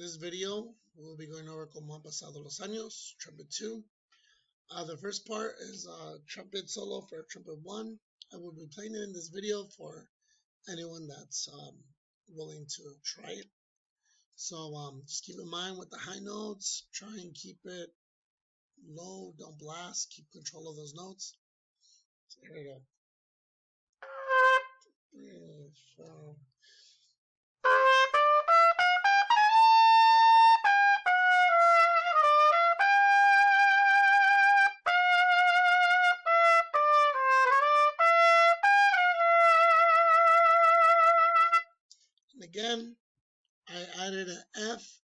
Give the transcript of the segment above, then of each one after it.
this video, we'll be going over Como Han Pasado los Años, Trumpet 2. The first part is trumpet solo for trumpet 1. I will be playing it in this video for anyone that's willing to try it. So just keep in mind with the high notes, try and keep it low, don't blast, keep control of those notes. So here we go. 3, 4. And again, I added an F,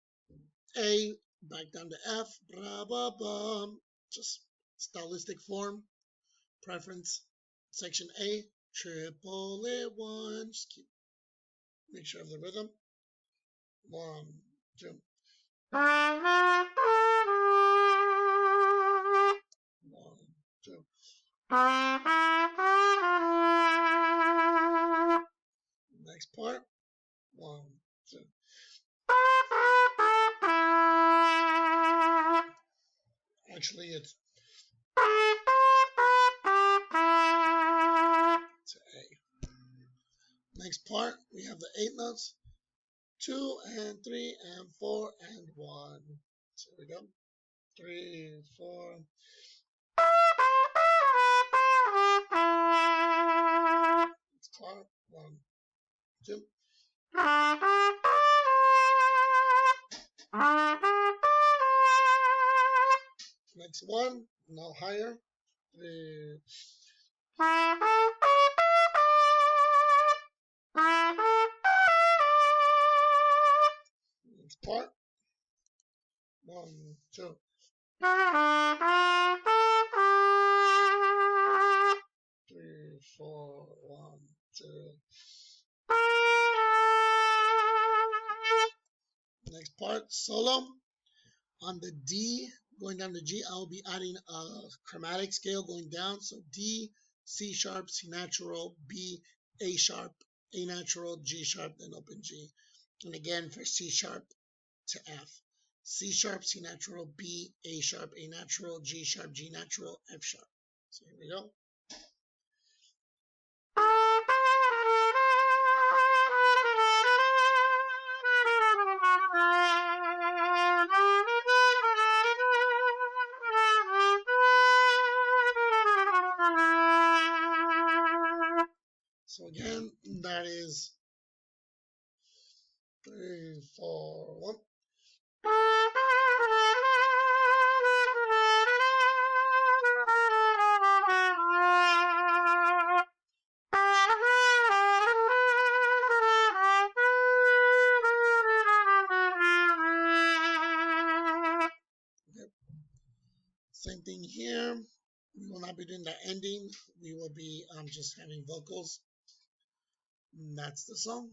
A, back down to F, blah, blah, blah. Just stylistic form, preference, section A, triple it 1. Just keep, make sure of the rhythm. 1, 2. 1, 2. Next part. 1, 2. Actually, it's to A. Next part, we have the 8 notes. 2 and 3 and 4 and 1. So here we go. 3, 4. Next part. 1, 2. Next one, now higher. 3. Next part. 1, 2. 3, 4. 1, 2. Next part, solo. On the D, going down to G, I will be adding a chromatic scale going down. So D, C sharp, C natural, B, A sharp, A natural, G sharp, then open G. And again for C sharp to F. C sharp, C natural, B, A sharp, A natural, G sharp, G natural, F sharp. So here we go. So again, that is 3, 4, 1. Same thing here. We will not be doing the ending. We will be just having vocals. And that's the song.